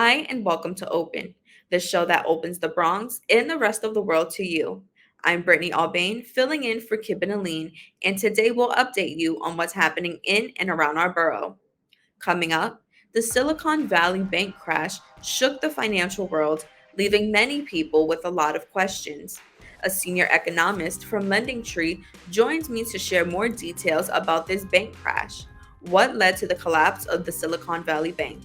Hi, and welcome to Open, the show that opens the Bronx and the rest of the world to you. I'm Brittany Aubain, filling in for Kip and Aline, and today we'll update you on what's happening in and around our borough. Coming up, the Silicon Valley bank crash shook the financial world, leaving many people with a lot of questions. A senior economist from LendingTree joins me to share more details about this bank crash. What led to the collapse of the Silicon Valley Bank?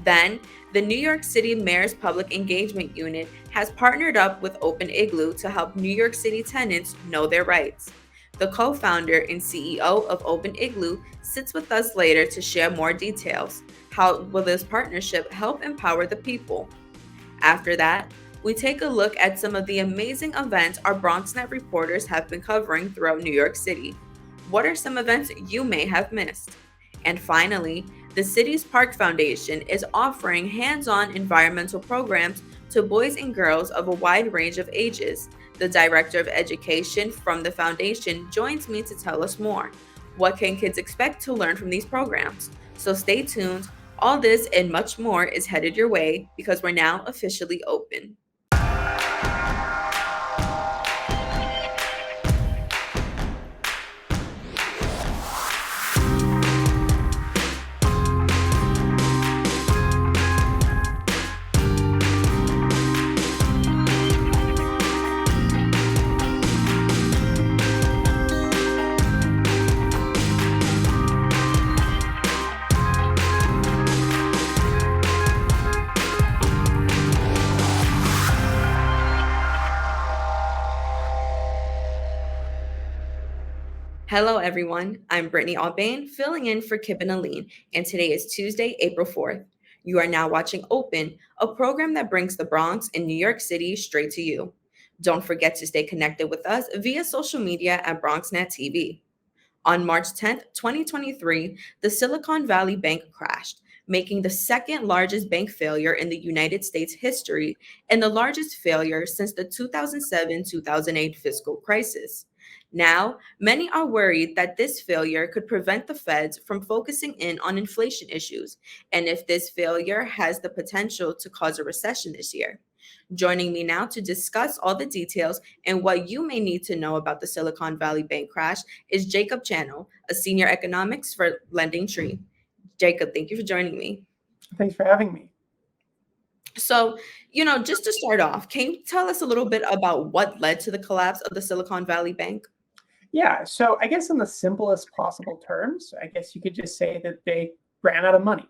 Then, the New York City Mayor's Public Engagement Unit has partnered up with Open Igloo to help New York City tenants know their rights. The co founder and CEO of Open Igloo sits with us later to share more details. How will this partnership help empower the people? After that, we take a look at some of the amazing events our BronxNet reporters have been covering throughout New York City. What are some events you may have missed? And finally, the city's Park Foundation is offering hands on environmental programs to boys and girls of a wide range of ages. The Director of Education from the foundation joins me to tell us more. What can kids expect to learn from these programs? So stay tuned. All this and much more is headed your way because we're now officially open. Hello, everyone. I'm Brittany Aubain, filling in for Kip and Aline, and today is Tuesday, April 4th. You are now watching Open, a program that brings the Bronx and New York City straight to you. Don't forget to stay connected with us via social media at BronxNet TV. On March 10th, 2023, the Silicon Valley Bank crashed, making the second largest bank failure in the United States history and the largest failure since the 2007-2008 fiscal crisis. Now, many are worried that this failure could prevent the feds from focusing in on inflation issues, and if this failure has the potential to cause a recession this year. Joining me now to discuss all the details and what you may need to know about the Silicon Valley bank crash is Jacob Channel, a senior economics for LendingTree. Jacob, thank you for joining me. Thanks for having me. So, just to start off, can you tell us a little bit about what led to the collapse of the Silicon Valley Bank? Yeah, so I guess in the simplest possible terms, I guess you could just say that they ran out of money.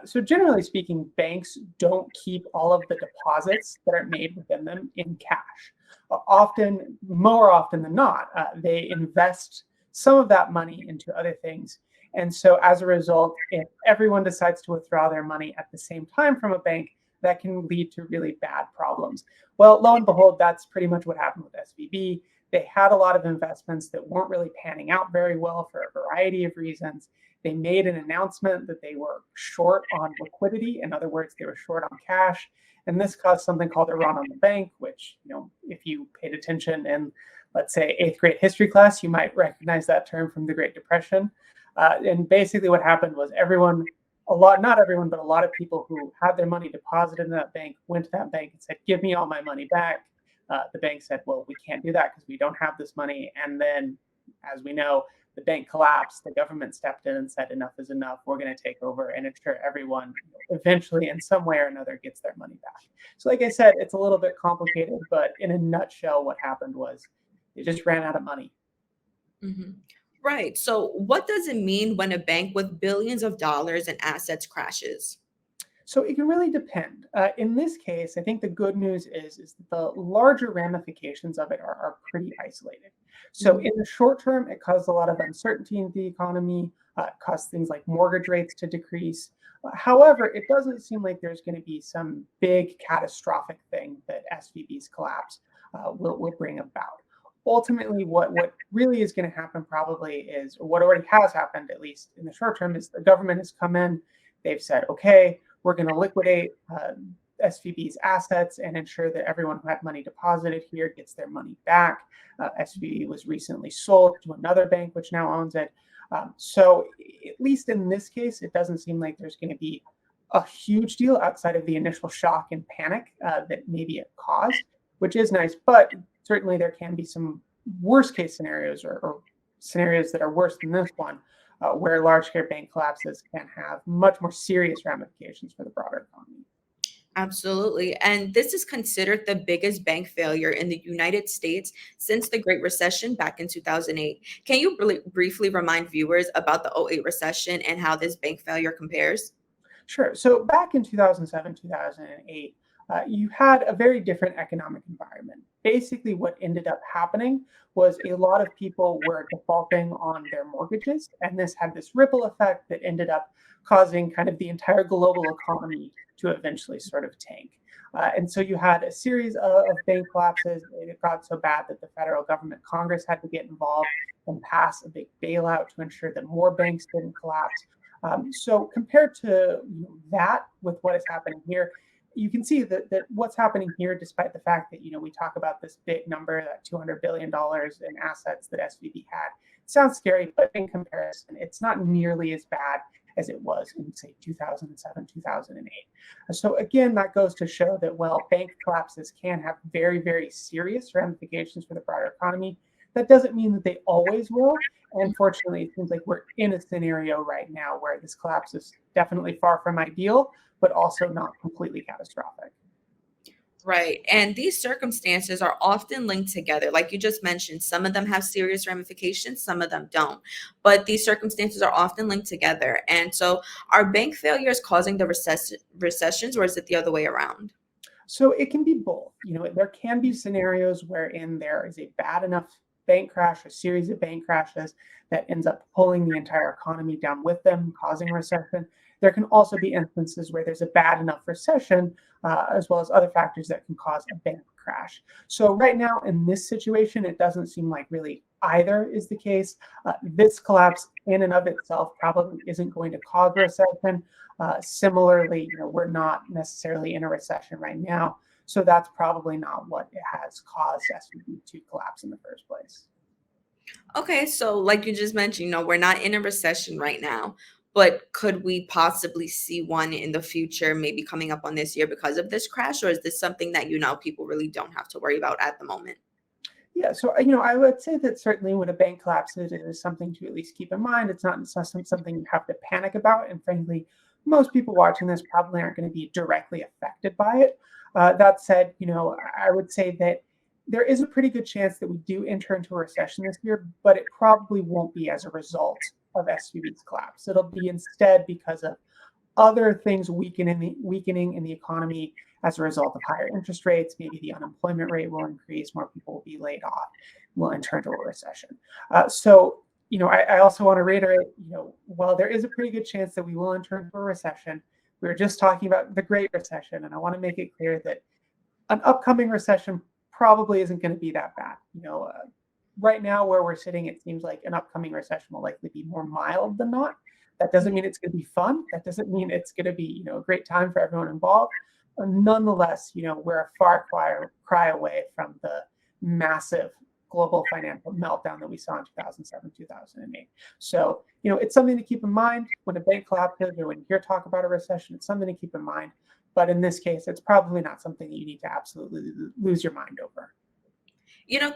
So generally speaking, banks don't keep all of the deposits that are made within them in cash. More often than not, they invest some of that money into other things. And so as a result, if everyone decides to withdraw their money at the same time from a bank, that can lead to really bad problems. Well, lo and behold, that's pretty much what happened with SVB. They had a lot of investments that weren't really panning out very well for a variety of reasons. They made an announcement that they were short on liquidity. In other words, they were short on cash. And this caused something called a run on the bank, which, if you paid attention in, let's say, eighth grade history class, you might recognize that term from the Great Depression. And basically what happened was not everyone, but a lot of people who had their money deposited in that bank went to that bank and said, give me all my money back. The bank said, well, we can't do that because we don't have this money. And then, as we know, the bank collapsed. The government stepped in and said, enough is enough. We're going to take over and ensure everyone eventually, in some way or another, gets their money back. So like I said, it's a little bit complicated, but in a nutshell, what happened was they just ran out of money. Mm-hmm. Right. So, what does it mean when a bank with billions of dollars in assets crashes? So it can really depend. In this case, I think the good news is that the larger ramifications of it are pretty isolated. So in the short term, it caused a lot of uncertainty in the economy, caused things like mortgage rates to decrease. However, it doesn't seem like there's going to be some big catastrophic thing that SVB's collapse will bring about. Ultimately, what really is going to happen probably is, or what already has happened, at least in the short term, is the government has come in. They've said, okay, we're going to liquidate SVB's assets and ensure that everyone who had money deposited here gets their money back. SVB was recently sold to another bank, which now owns it. So at least in this case, it doesn't seem like there's going to be a huge deal outside of the initial shock and panic that maybe it caused, which is nice. But certainly there can be some worst case scenarios or scenarios that are worse than this one, where large scale bank collapses can have much more serious ramifications for the broader economy. Absolutely. And this is considered the biggest bank failure in the United States since the Great Recession back in 2008. Can you briefly remind viewers about the '08 recession and how this bank failure compares? Sure. So back in 2007, 2008, you had a very different economic environment. Basically, what ended up happening was a lot of people were defaulting on their mortgages, and this had this ripple effect that ended up causing kind of the entire global economy to eventually sort of tank. And so you had a series of bank collapses. It got so bad that the federal government, Congress, had to get involved and pass a big bailout to ensure that more banks didn't collapse. So compared to that with what is happening here, you can see that what's happening here, despite the fact that we talk about this big number, that $200 billion in assets that SVB had, sounds scary, but in comparison, it's not nearly as bad as it was in say 2007, 2008. So again, that goes to show that bank collapses can have very, very serious ramifications for the broader economy. That doesn't mean that they always will. And fortunately, it seems like we're in a scenario right now where this collapse is definitely far from ideal, but also not completely catastrophic. Right. And these circumstances are often linked together. Like you just mentioned, some of them have serious ramifications, some of them don't. But these circumstances are often linked together. And so, are bank failures causing the recessions, or is it the other way around? So it can be both. There can be scenarios wherein there is a bad enough bank crash, a series of bank crashes that ends up pulling the entire economy down with them, causing recession. There can also be instances where there's a bad enough recession, as well as other factors that can cause a bank crash. So right now in this situation, it doesn't seem like really either is the case. This collapse in and of itself probably isn't going to cause a recession. Similarly, we're not necessarily in a recession right now. So that's probably not what it has caused SVB to collapse in the first place. Okay, so like you just mentioned, we're not in a recession right now, but could we possibly see one in the future, maybe coming up on this year because of this crash, or is this something that people really don't have to worry about at the moment? Yeah, so I would say that certainly when a bank collapses, it is something to at least keep in mind. It's not something you have to panic about, and frankly, most people watching this probably aren't going to be directly affected by it. That said, I would say that there is a pretty good chance that we do enter into a recession this year, but it probably won't be as a result of SVB's collapse. It'll be instead because of other things weakening in the economy as a result of higher interest rates. Maybe the unemployment rate will increase, more people will be laid off, we'll enter into a recession. I also want to reiterate, while there is a pretty good chance that we will enter into a recession, we were just talking about the Great Recession, and I want to make it clear that an upcoming recession probably isn't going to be that bad. Right now where we're sitting, it seems like an upcoming recession will likely be more mild than not. That doesn't mean it's going to be fun. That doesn't mean it's going to be, a great time for everyone involved. Nonetheless, we're a far cry away from the massive global financial meltdown that we saw in 2007, 2008. So, it's something to keep in mind when a bank collapses or when you hear talk about a recession. It's something to keep in mind. But in this case, it's probably not something that you need to absolutely lose your mind over.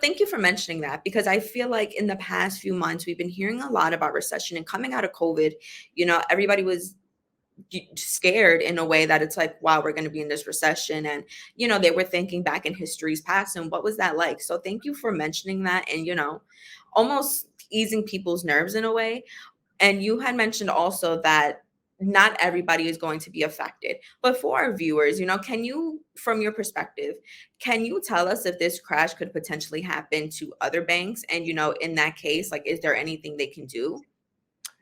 Thank you for mentioning that because I feel like in the past few months, we've been hearing a lot about recession and coming out of COVID, everybody was scared in a way that it's like, wow, we're going to be in this recession. And, they were thinking back in history's past and what was that like? So thank you for mentioning that and, almost easing people's nerves in a way. And you had mentioned also that not everybody is going to be affected. But for our viewers, can you, from your perspective, can you tell us if this crash could potentially happen to other banks? And, in that case, like, is there anything they can do?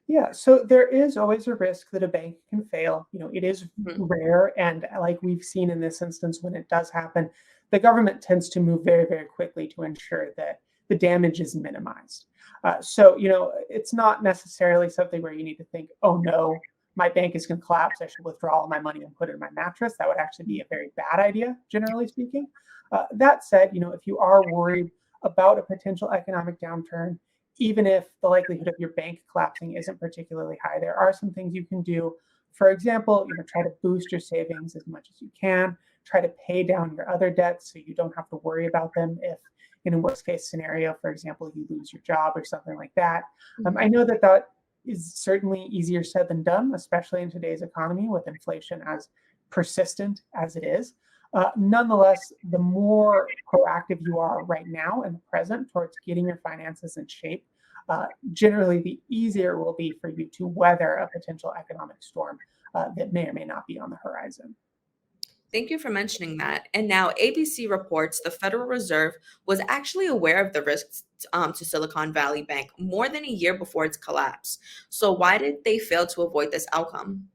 Yeah, so there is always a risk that a bank can fail. It is Mhm. rare, and like we've seen in this instance, when it does happen, the government tends to move very, very quickly to ensure that the damage is minimized. It's not necessarily something where you need to think, oh no, my bank is going to collapse. I should withdraw all my money and put it in my mattress. That would actually be a very bad idea, generally speaking. That said, if you are worried about a potential economic downturn, even if the likelihood of your bank collapsing isn't particularly high, there are some things you can do. For example, try to boost your savings as much as you can. Try to pay down your other debts so you don't have to worry about them if, in a worst case scenario, for example, you lose your job or something like that. I Mhm. know that is certainly easier said than done, especially in today's economy with inflation as persistent as it is. Nonetheless, the more proactive you are right now in the present towards getting your finances in shape, generally the easier it will be for you to weather a potential economic storm that may or may not be on the horizon. Thank you for mentioning that. And now ABC reports the Federal Reserve was actually aware of the risks to Silicon Valley Bank more than a year before its collapse. So why did they fail to avoid this outcome?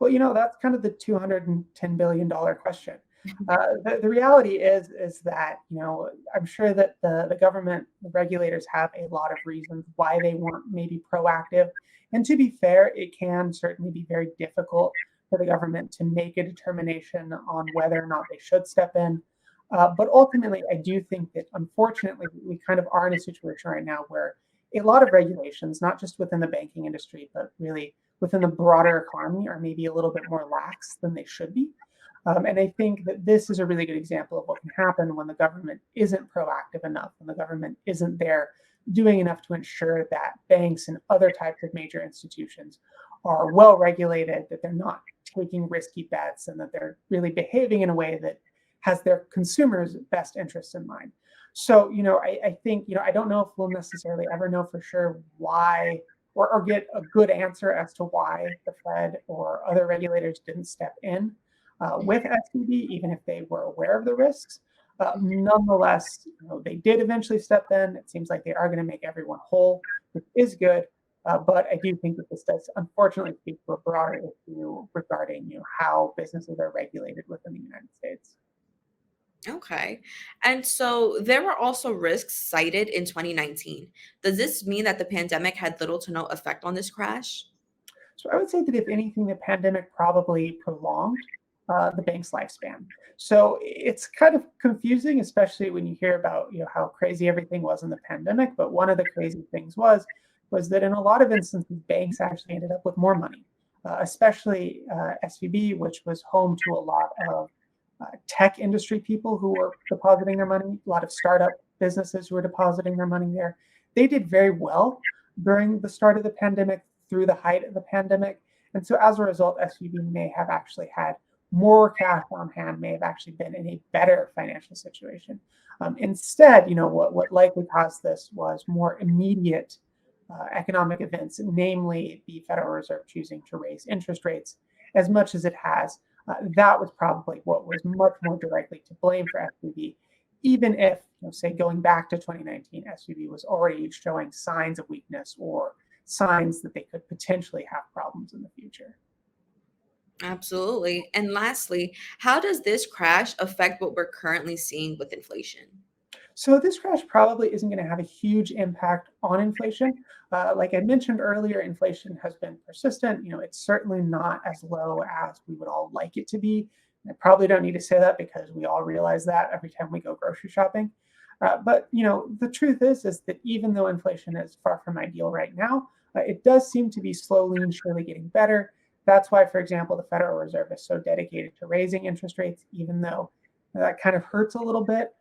Well, that's kind of the $210 billion question. The reality is that I'm sure that the government, the regulators have a lot of reasons why they weren't maybe proactive. And to be fair, it can certainly be very difficult for the government to make a determination on whether or not they should step in. But ultimately, I do think that unfortunately we kind of are in a situation right now where a lot of regulations, not just within the banking industry, but really within the broader economy are maybe a little bit more lax than they should be. And I think that this is a really good example of what can happen when the government isn't proactive enough, when the government isn't there doing enough to ensure that banks and other types of major institutions are well regulated, that they're not taking risky bets, and that they're really behaving in a way that has their consumers' best interests in mind. So, I think, I don't know if we'll necessarily ever know for sure why or get a good answer as to why the Fed or other regulators didn't step in with SVB, even if they were aware of the risks. Nonetheless, they did eventually step in. It seems like they are going to make everyone whole, which is good. But I do think that this does unfortunately speak to a broader issue regarding how businesses are regulated within the United States. Okay. And so there were also risks cited in 2019. Does this mean that the pandemic had little to no effect on this crash? So I would say that if anything, the pandemic probably prolonged the bank's lifespan. So it's kind of confusing, especially when you hear about how crazy everything was in the pandemic. But one of the crazy things was that in a lot of instances, banks actually ended up with more money, especially SVB, which was home to a lot of tech industry people who were depositing their money, a lot of startup businesses who were depositing their money there. They did very well during the start of the pandemic, through the height of the pandemic. And so as a result, SVB may have actually had more cash on hand, may have actually been in a better financial situation. Instead, what likely caused this was more immediate economic events, namely the Federal Reserve choosing to raise interest rates as much as it has. That was probably what was much more directly to blame for SVB, even if, say, going back to 2019, SVB was already showing signs of weakness or signs that they could potentially have problems in the future. Absolutely. And lastly, how does this crash affect what we're currently seeing with inflation? So this crash probably isn't going to have a huge impact on inflation. Like I mentioned earlier, inflation has been persistent. It's certainly not as low as we would all like it to be. I probably don't need to say that because we all realize that every time we go grocery shopping. But the truth is that even though inflation is far from ideal right now, it does seem to be slowly and surely getting better. That's why, for example, the Federal Reserve is so dedicated to raising interest rates, even though that kind of hurts a little bit.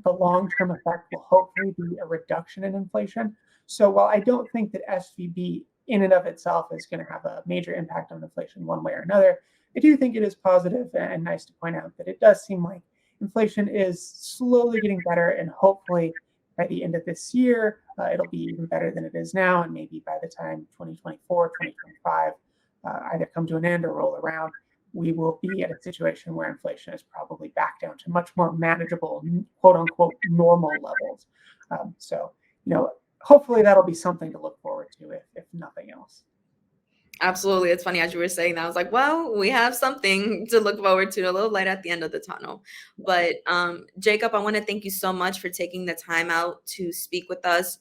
The long-term effect will hopefully be a reduction in inflation. So while I don't think that SVB in and of itself is going to have a major impact on inflation one way or another, I do think it is positive and nice to point out that it does seem like inflation is slowly getting better, and hopefully by the end of this year, it'll be even better than it is now. And maybe by the time 2024, 2025 either come to an end or roll around, we will be at a situation where inflation is probably back down to much more manageable, quote unquote, normal levels. So, hopefully that'll be something to look forward to, if nothing else. Absolutely. It's funny as you were saying that. I was like, well, we have something to look forward to, a little light at the end of the tunnel. But Jacob, I want to thank you so much for taking the time out to speak with us.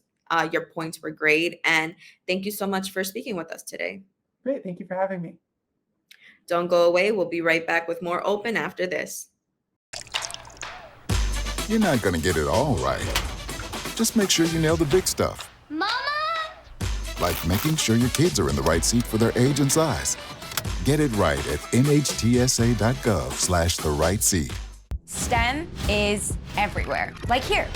Your points were great. And thank you so much for speaking with us today. Great. Thank you for having me. Don't go away. We'll be right back with more Open after this. You're not going to get it all right. Just make sure you nail the big stuff, Mama? like making sure your kids are in the right seat for their age and size. Get it right at nhtsa.gov/therightseat. STEM is everywhere, like here,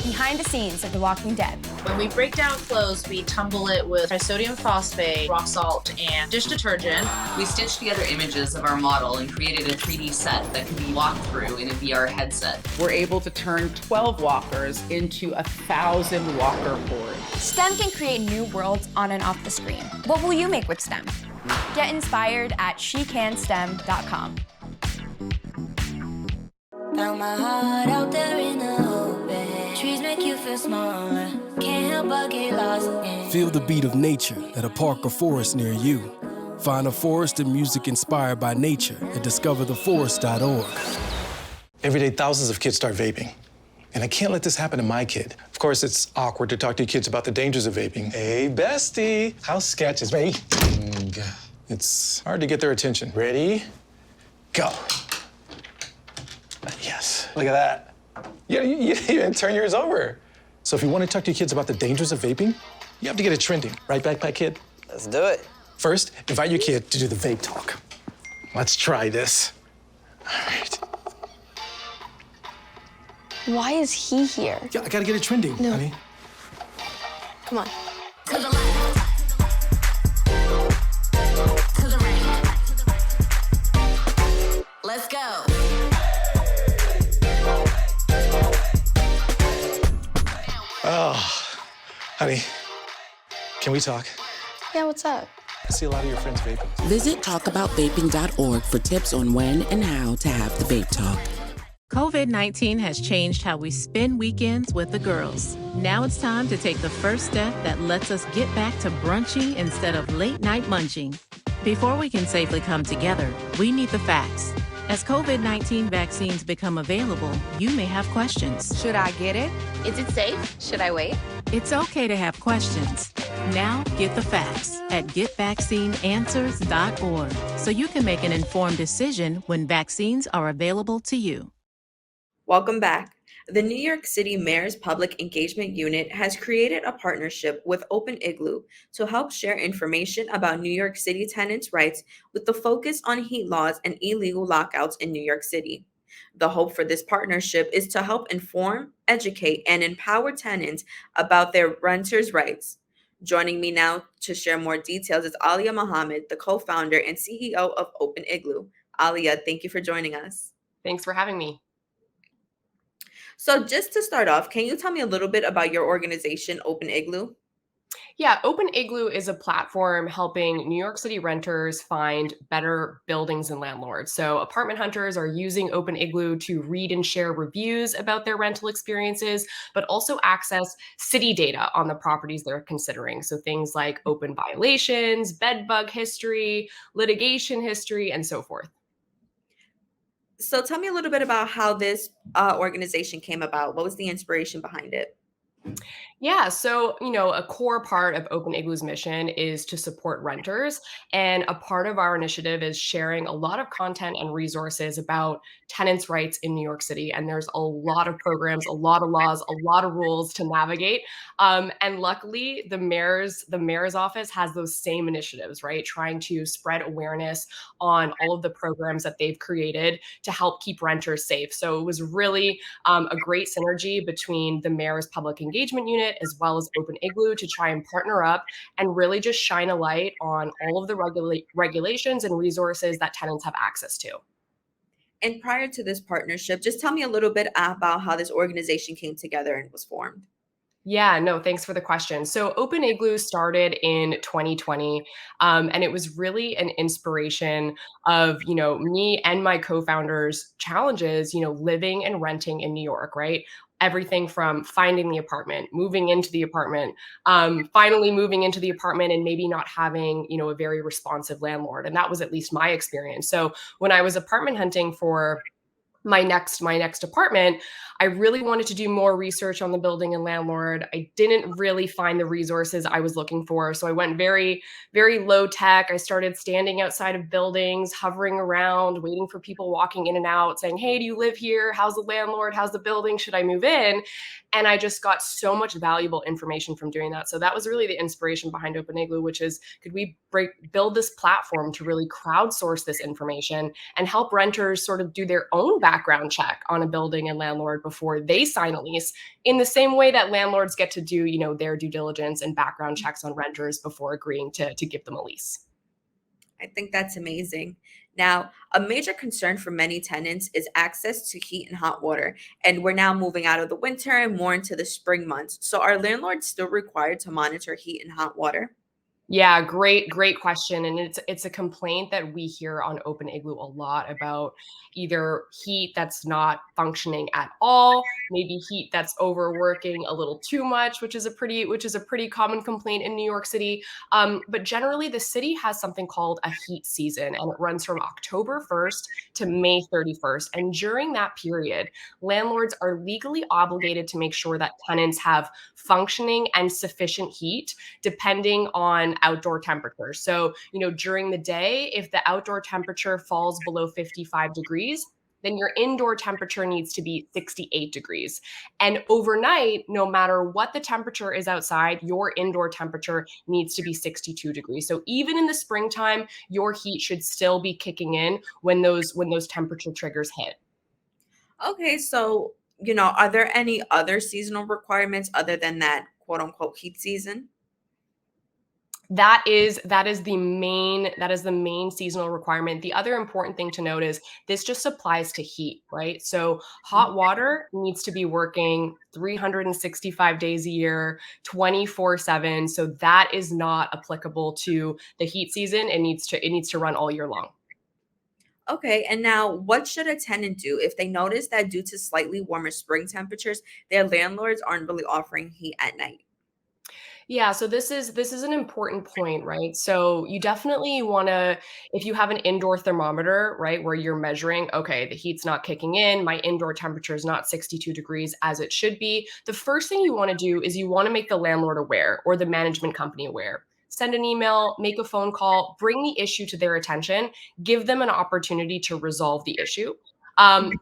behind the scenes of The Walking Dead. When we break down clothes, we tumble it with trisodium phosphate, rock salt, and dish detergent. We stitched together images of our model and created a 3D set that can be walked through in a VR headset. We're able to turn 12 walkers into 1,000 walker boards. STEM can create new worlds on and off the screen. What will you make with STEM? Get inspired at shecanstem.com. Found my heart out there in the open. Trees make you feel smaller. Can't help but get lost in. Feel the beat of nature at a park or forest near you. Find a forest and music inspired by nature at discovertheforest.org. Every day, thousands of kids start vaping. And I can't let this happen to my kid. Of course, it's awkward to talk to kids about the dangers of vaping. Hey, bestie, how sketch is vaping? It's hard to get their attention. Ready? Go. Yes, look at that. You even turn yours over. So if you want to talk to your kids about the dangers of vaping, you have to get it trending. Right, Backpack Kid? Let's do it. First, invite your kid to do the vape talk. Let's try this. All right. Why is he here? Yeah, I gotta get it trending, honey. Come on. To the left. To the right. Let's go. Oh, honey, can we talk? Yeah, what's up? I see a lot of your friends vaping. Visit talkaboutvaping.org for tips on when and how to have the vape talk. COVID-19 has changed how we spend weekends with the girls. Now it's time to take the first step that lets us get back to brunching instead of late-night munching. Before we can safely come together, we need the facts. As COVID-19 vaccines become available, you may have questions. Should I get it? Is it safe? Should I wait? It's okay to have questions. Now get the facts at getvaccineanswers.org so you can make an informed decision when vaccines are available to you. Welcome back. The New York City Mayor's Public Engagement Unit has created a partnership with Open Igloo to help share information about New York City tenants' rights with the focus on heat laws and illegal lockouts in New York City. The hope for this partnership is to help inform, educate, and empower tenants about their renters' rights. Joining me now to share more details is Allia Mohamed, the co-founder and CEO of Open Igloo. Allia, thank you for joining us. Thanks for having me. So just to start off, can you tell me a little bit about your organization, Open Igloo? Yeah, Open Igloo is a platform helping New York City renters find better buildings and landlords. So apartment hunters are using Open Igloo to read and share reviews about their rental experiences, but also access city data on the properties they're considering. So things like open violations, bed bug history, litigation history, and so forth. So tell me a little bit about how this organization came about. What was the inspiration behind it? Yeah, so, a core part of Open Igloo's mission is to support renters. And a part of our initiative is sharing a lot of content and resources about tenants' rights in New York City. And there's a lot of programs, a lot of laws, a lot of rules to navigate. And luckily, the mayor's office has those same initiatives, right? Trying to spread awareness on all of the programs that they've created to help keep renters safe. So it was really a great synergy between the mayor's public engagement unit as well as Open Igloo to try and partner up and really just shine a light on all of the regulations and resources that tenants have access to. And prior to this partnership, just tell me a little bit about how this organization came together and was formed. Yeah, no, thanks for the question. So Open Igloo started in 2020, and it was really an inspiration of, me and my co-founders' challenges, living and renting in New York, right? Everything from finding the apartment, moving into the apartment, finally moving into the apartment and maybe not having, a very responsive landlord. And that was at least my experience. So when I was apartment hunting for my next apartment, I really wanted to do more research on the building and landlord. I didn't really find the resources I was looking for, so I went very low tech. I started standing outside of buildings, hovering around, waiting for people walking in and out, saying, "Hey, do you live here? How's the landlord? How's the building? Should I move in?" And I just got so much valuable information from doing that. So that was really the inspiration behind Open Igloo, which is, could we build this platform to really crowdsource this information and help renters sort of do their own background check on a building and landlord before they sign a lease, in the same way that landlords get to do, their due diligence and background checks on renters before agreeing to give them a lease. I think that's amazing. Now, a major concern for many tenants is access to heat and hot water, and we're now moving out of the winter and more into the spring months. So, are landlords still required to monitor heat and hot water? Yeah, great question. And it's a complaint that we hear on Open Igloo a lot about either heat that's not functioning at all, maybe heat that's overworking a little too much, which is a pretty common complaint in New York City. But generally, the city has something called a heat season, and it runs from October 1st to May 31st. And during that period, landlords are legally obligated to make sure that tenants have functioning and sufficient heat, depending on outdoor temperature. So, during the day, if the outdoor temperature falls below 55 degrees, then your indoor temperature needs to be 68 degrees. And overnight, no matter what the temperature is outside, your indoor temperature needs to be 62 degrees. So even in the springtime, your heat should still be kicking in when those temperature triggers hit. Okay, so, are there any other seasonal requirements other than that quote unquote heat season? That is the main seasonal requirement. The other important thing to note is this just applies to heat, right? So hot water needs to be working 365 days a year, 24/7. So that is not applicable to the heat season. It needs to run all year long. Okay, and now what should a tenant do if they notice that due to slightly warmer spring temperatures, their landlords aren't really offering heat at night? Yeah, so this is an important point, right? So you definitely want to, if you have an indoor thermometer, right, where you're measuring, okay, the heat's not kicking in, my indoor temperature is not 62 degrees as it should be. The first thing you want to do is you want to make the landlord aware or the management company aware. Send an email, make a phone call, bring the issue to their attention, give them an opportunity to resolve the issue.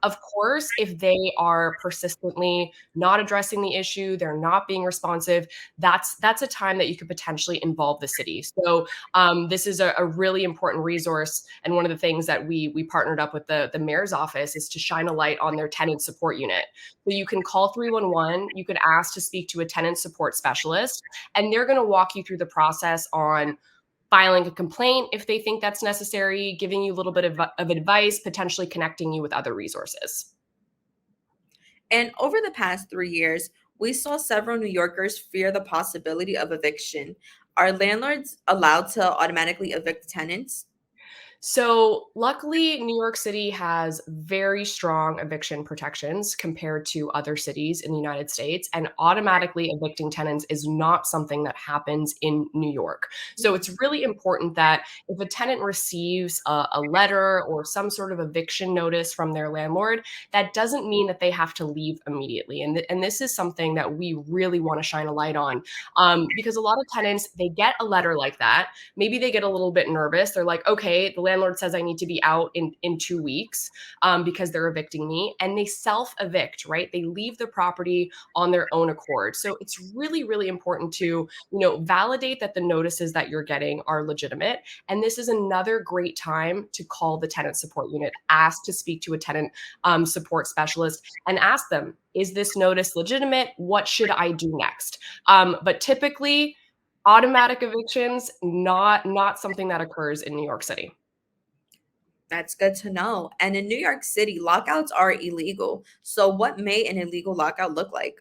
Of course, if they are persistently not addressing the issue, they're not being responsive, that's a time that you could potentially involve the city. So this is a really important resource, and one of the things that we partnered up with the mayor's office is to shine a light on their tenant support unit. So you can call 311, you could ask to speak to a tenant support specialist, and they're going to walk you through the process on filing a complaint if they think that's necessary, giving you a little bit of advice, potentially connecting you with other resources. And over the past 3 years, we saw several New Yorkers fear the possibility of eviction. Are landlords allowed to automatically evict tenants? So, luckily, New York City has very strong eviction protections compared to other cities in the United States, and automatically evicting tenants is not something that happens in New York. So, it's really important that if a tenant receives a letter or some sort of eviction notice from their landlord, that doesn't mean that they have to leave immediately. And this is something that we really want to shine a light on, because a lot of tenants, they get a letter like that. Maybe they get a little bit nervous. They're like, okay, the landlord says I need to be out in 2 weeks because they're evicting me, and they self-evict, right? They leave the property on their own accord. So it's really important to, validate that the notices that you're getting are legitimate. And this is another great time to call the tenant support unit, ask to speak to a tenant support specialist, and ask them, is this notice legitimate? What should I do next? But typically, automatic evictions, not something that occurs in New York City. That's good to know. And in New York City, lockouts are illegal. So, what may an illegal lockout look like?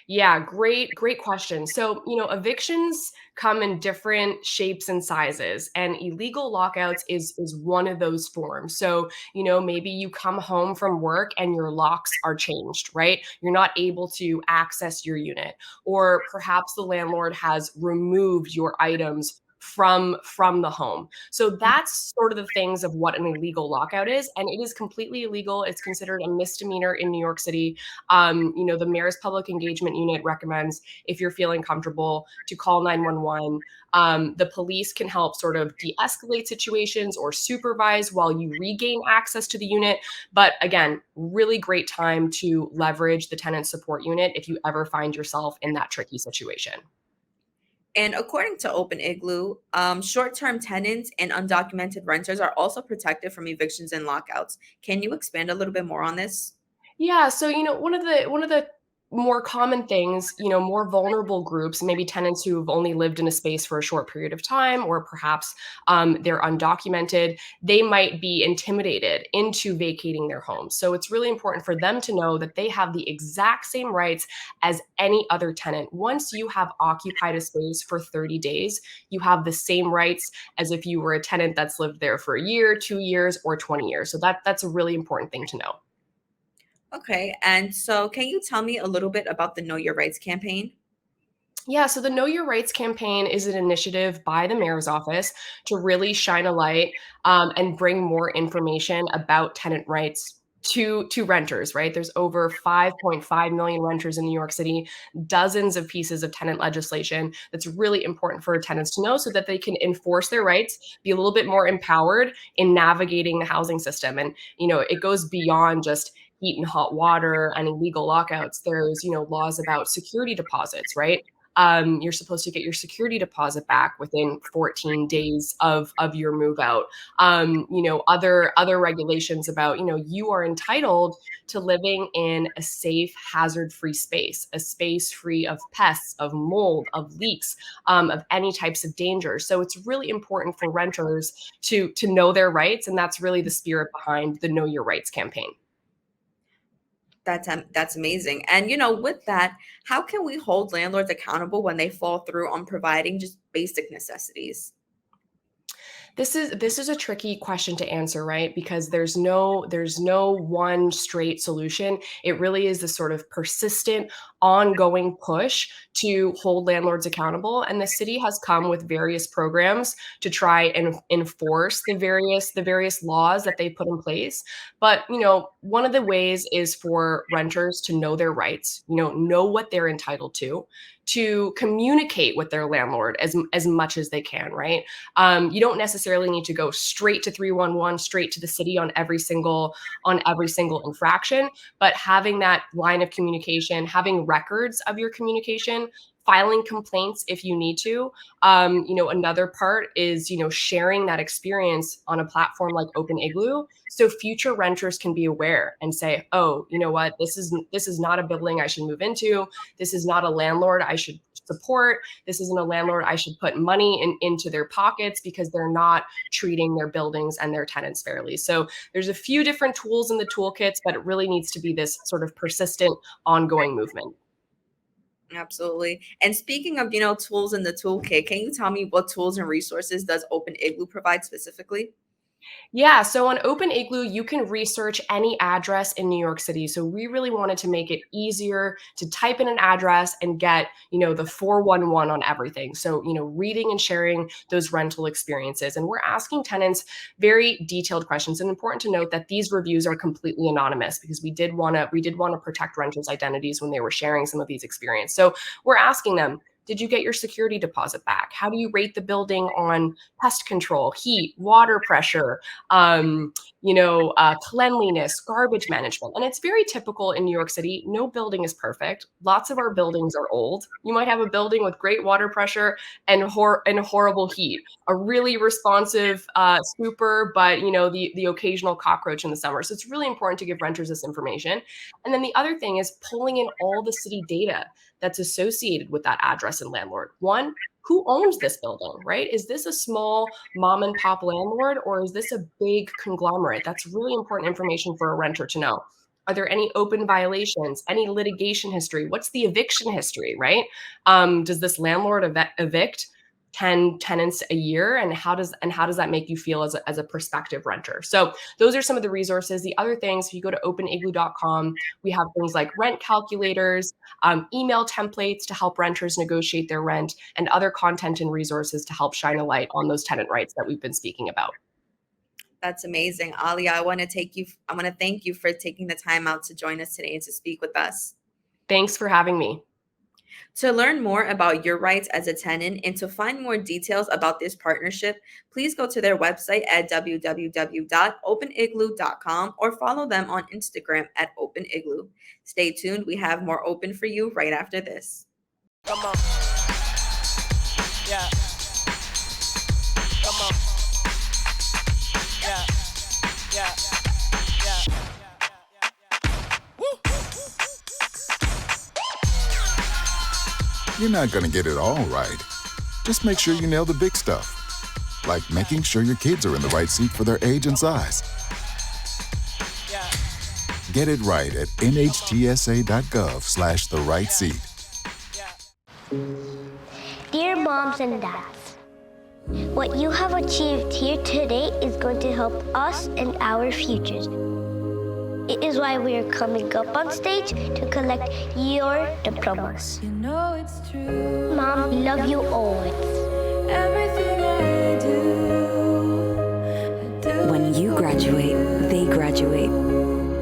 Yeah, great question. So, evictions come in different shapes and sizes, and illegal lockouts is one of those forms. So, maybe you come home from work and your locks are changed, right? You're not able to access your unit, or perhaps the landlord has removed your items from the home. So that's sort of the things of what an illegal lockout is, and it is completely illegal. It's considered a misdemeanor in New York City. The mayor's public engagement unit recommends, if you're feeling comfortable, to call 911. The police can help sort of de-escalate situations or supervise while you regain access to the unit. But again, really great time to leverage the tenant support unit if you ever find yourself in that tricky situation. And according to Open Igloo, short-term tenants and undocumented renters are also protected from evictions and lockouts. Can you expand a little bit more on this? Yeah, so one of the more common things, more vulnerable groups, maybe tenants who've only lived in a space for a short period of time, or perhaps they're undocumented, they might be intimidated into vacating their homes. So it's really important for them to know that they have the exact same rights as any other tenant. Once you have occupied a space for 30 days, you have the same rights as if you were a tenant that's lived there for a year, 2 years, or 20 years. So that's a really important thing to know. Okay, and so can you tell me a little bit about the Know Your Rights campaign? Yeah, so the Know Your Rights campaign is an initiative by the mayor's office to really shine a light and bring more information about tenant rights to renters, right? There's over 5.5 million renters in New York City, dozens of pieces of tenant legislation that's really important for tenants to know so that they can enforce their rights, be a little bit more empowered in navigating the housing system. And, it goes beyond just heat and hot water and illegal lockouts. There's, laws about security deposits, right? You're supposed to get your security deposit back within 14 days of your move out. Other regulations about, you are entitled to living in a safe, hazard-free space, a space free of pests, of mold, of leaks, of any types of danger. So it's really important for renters to know their rights, and that's really the spirit behind the Know Your Rights campaign. That's amazing. And with that, how can we hold landlords accountable when they fall through on providing just basic necessities? This is a tricky question to answer, right? Because there's no one straight solution. It really is this sort of persistent, ongoing push to hold landlords accountable. And the city has come with various programs to try and enforce the various laws that they put in place. But one of the ways is for renters to know their rights, know what they're entitled to communicate with their landlord as much as they can, right? You don't necessarily need to go straight to 311, straight to the city on every single infraction, but having that line of communication, having records of your communication, filing complaints if you need to. Another part is, sharing that experience on a platform like Open Igloo, so future renters can be aware and say, oh, you know what, this is not a building I should move into. This is not a landlord I should support. This isn't a landlord I should put money into their pockets because they're not treating their buildings and their tenants fairly. So there's a few different tools in the toolkits, but it really needs to be this sort of persistent, ongoing movement. Absolutely. And speaking of, tools in the toolkit, can you tell me what tools and resources does Open Igloo provide specifically? Yeah, so on Open Igloo, you can research any address in New York City. So we really wanted to make it easier to type in an address and get, the 411 on everything. So, reading and sharing those rental experiences. And we're asking tenants very detailed questions. And important to note that these reviews are completely anonymous because we did want to protect renters' identities when they were sharing some of these experiences. So we're asking them, did you get your security deposit back? How do you rate the building on pest control, heat, water pressure, cleanliness, garbage management? And it's very typical in New York City. No building is perfect. Lots of our buildings are old. You might have a building with great water pressure and horrible heat, a really responsive super, but the occasional cockroach in the summer. So it's really important to give renters this information. And then the other thing is pulling in all the city data that's associated with that address and landlord. One, who owns this building, right? Is this a small mom and pop landlord or is this a big conglomerate? That's really important information for a renter to know. Are there any open violations, any litigation history? What's the eviction history, right? Does this landlord evict 10 tenants a year, and how does that make you feel as a prospective renter? So those are some of the resources. The other things, if you go to openigloo.com, we have things like rent calculators, email templates to help renters negotiate their rent, and other content and resources to help shine a light on those tenant rights that we've been speaking about. That's amazing. Allia, I want to thank you for taking the time out to join us today and to speak with us. Thanks for having me. To learn more about your rights as a tenant and to find more details about this partnership, please go to their website at www.openigloo.com or follow them on Instagram at OpenIgloo. Stay tuned. We have more open for you right after this. Come on. Yeah. Come on. Yeah. Yeah. Yeah. You're not going to get it all right. Just make sure you nail the big stuff, like making sure your kids are in the right seat for their age and size. Get it right at nhtsa.gov/the-right-seat. Dear moms and dads, what you have achieved here today is going to help us and our futures. It is why we are coming up on stage to collect your diplomas. You know it's true. Mom, we love you always. Everything I do. When you graduate, they graduate.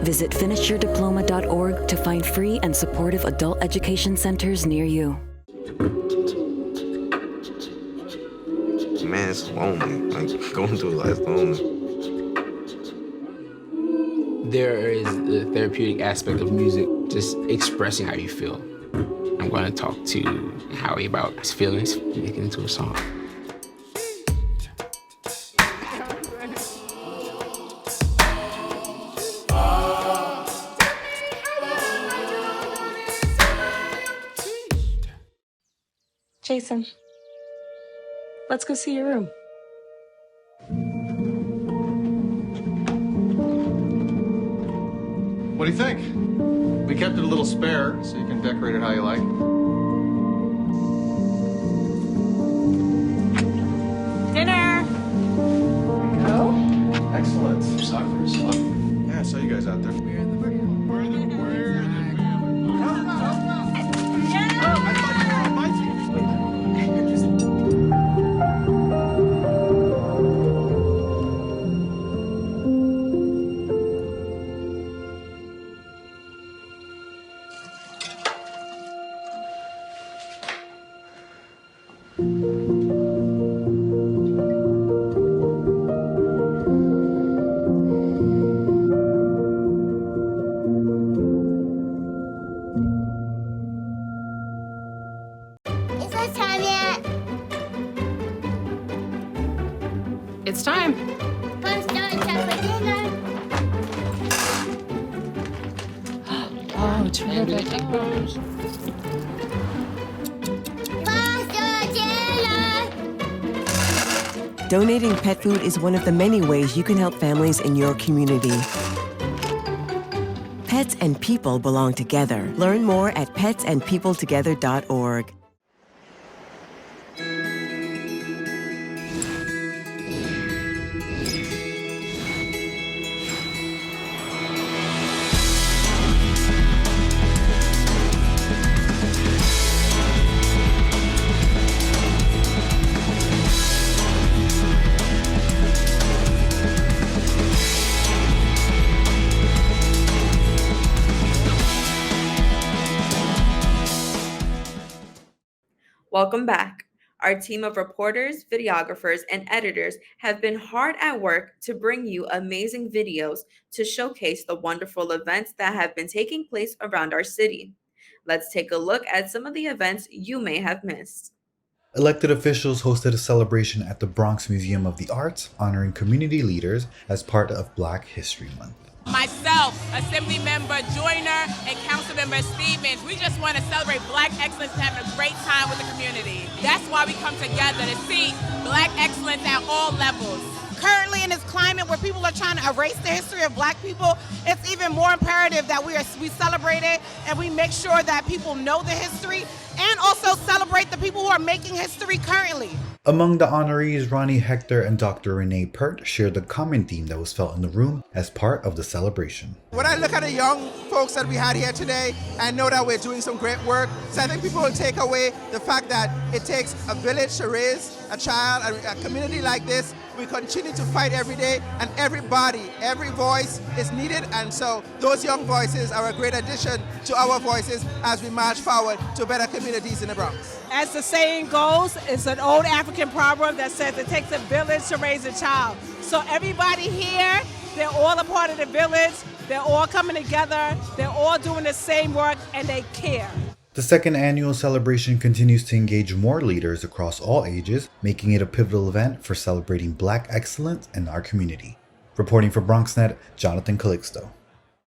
Visit finishyourdiploma.org to find free and supportive adult education centers near you. Man, it's lonely. Like, going through life lonely. There is the therapeutic aspect of music, just expressing how you feel. I'm going to talk to Howie about his feelings, make it into a song. Jason, let's go see your room. What do you think? We kept it a little spare, so you can decorate it how you like. Dinner! Go. Excellent. Soccer. Yeah, I saw you guys out there. It's time. Oh, terrific. Donating pet food is one of the many ways you can help families in your community. Pets and people belong together. Learn more at petsandpeopletogether.org. Welcome back. Our team of reporters, videographers, and editors have been hard at work to bring you amazing videos to showcase the wonderful events that have been taking place around our city. Let's take a look at some of the events you may have missed. Elected officials hosted a celebration at the Bronx Museum of the Arts honoring community leaders as part of Black History Month. Myself, Assemblymember Joyner, and Councilmember Stevens, we just want to celebrate Black excellence and having a great time with the community. That's why we come together to see Black excellence at all levels. Currently in this climate where people are trying to erase the history of Black people, it's even more imperative that we celebrate it and we make sure that people know the history and also celebrate the people who are making history currently. Among the honorees, Ronnie Hector and Dr. Renee Pert shared the common theme that was felt in the room as part of the celebration. When I look at the young folks that we had here today, I know that we're doing some great work. So I think people will take away the fact that it takes a village to raise a child, a community like this. We continue to fight every day, and everybody, every voice is needed. And so those young voices are a great addition to our voices as we march forward to better communities in the Bronx. As the saying goes, it's an old African proverb that says it takes a village to raise a child. So everybody here, they're all a part of the village. They're all coming together. They're all doing the same work, and they care. The second annual celebration continues to engage more leaders across all ages, making it a pivotal event for celebrating Black excellence in our community. Reporting for BronxNet, Jonathan Calixto.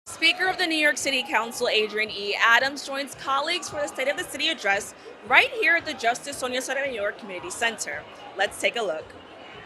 Speaker of the New York City Council, Adrian E. Adams, joins colleagues for the State of the City address right here at the Justice Sonia Sotomayor Community Center. Let's take a look.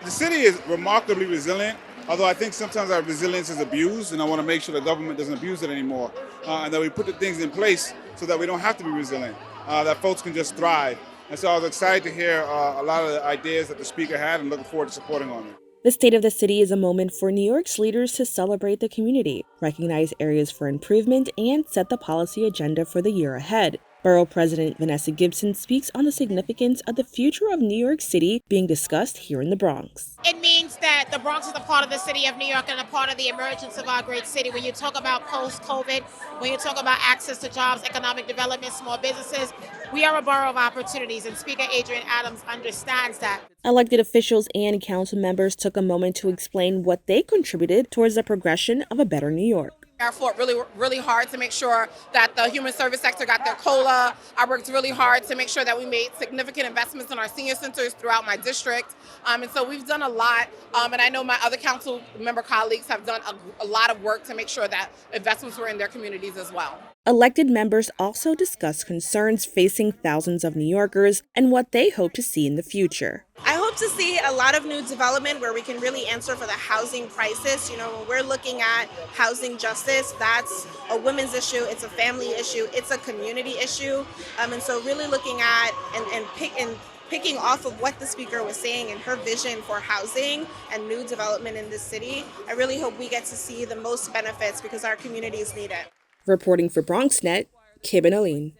The city is remarkably resilient, although I think sometimes our resilience is abused, and I want to make sure the government doesn't abuse it anymore, and that we put the things in place so that we don't have to be resilient, that folks can just thrive. And so I was excited to hear a lot of the ideas that the speaker had and looking forward to supporting on them. The State of the City is a moment for New York's leaders to celebrate the community, recognize areas for improvement, and set the policy agenda for the year ahead. Borough President Vanessa Gibson speaks on the significance of the future of New York City being discussed here in the Bronx. It means that the Bronx is a part of the city of New York and a part of the emergence of our great city. When you talk about post-COVID, when you talk about access to jobs, economic development, small businesses, we are a borough of opportunities, and Speaker Adrian Adams understands that. Elected officials and council members took a moment to explain what they contributed towards the progression of a better New York. I fought really hard to make sure that the human service sector got their COLA. I worked really hard to make sure that we made significant investments in our senior centers throughout my district. And so we've done a lot. And I know my other council member colleagues have done a lot of work to make sure that investments were in their communities as well. Elected members also discussed concerns facing thousands of New Yorkers and what they hope to see in the future. I hope to see a lot of new development where we can really answer for the housing crisis. You know, when we're looking at housing justice, that's a women's issue, it's a family issue, it's a community issue. And so really looking at and picking off of what the speaker was saying and her vision for housing and new development in this city, I really hope we get to see the most benefits because our communities need it. Reporting for BronxNet, Kib and Aline.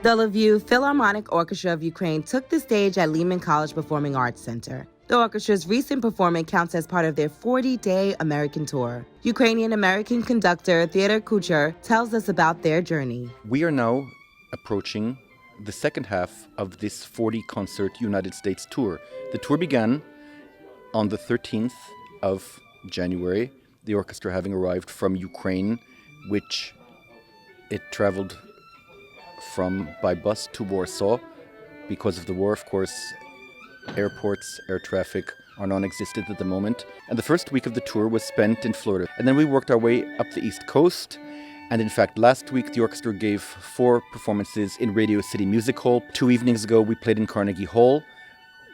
The Lviv Philharmonic Orchestra of Ukraine took the stage at Lehman College Performing Arts Center. The orchestra's recent performance counts as part of their 40-day American tour. Ukrainian-American conductor Theodor Kucher tells us about their journey. We are now approaching the second half of this 40-concert United States tour. The tour began on the 13th of January, the orchestra having arrived from Ukraine, which it traveled from by bus to Warsaw. Because of the war, of course, airports, air traffic are non-existent at the moment. And the first week of the tour was spent in Florida. And then we worked our way up the East Coast. And in fact, last week, the orchestra gave 4 performances in Radio City Music Hall. 2 evenings ago, we played in Carnegie Hall,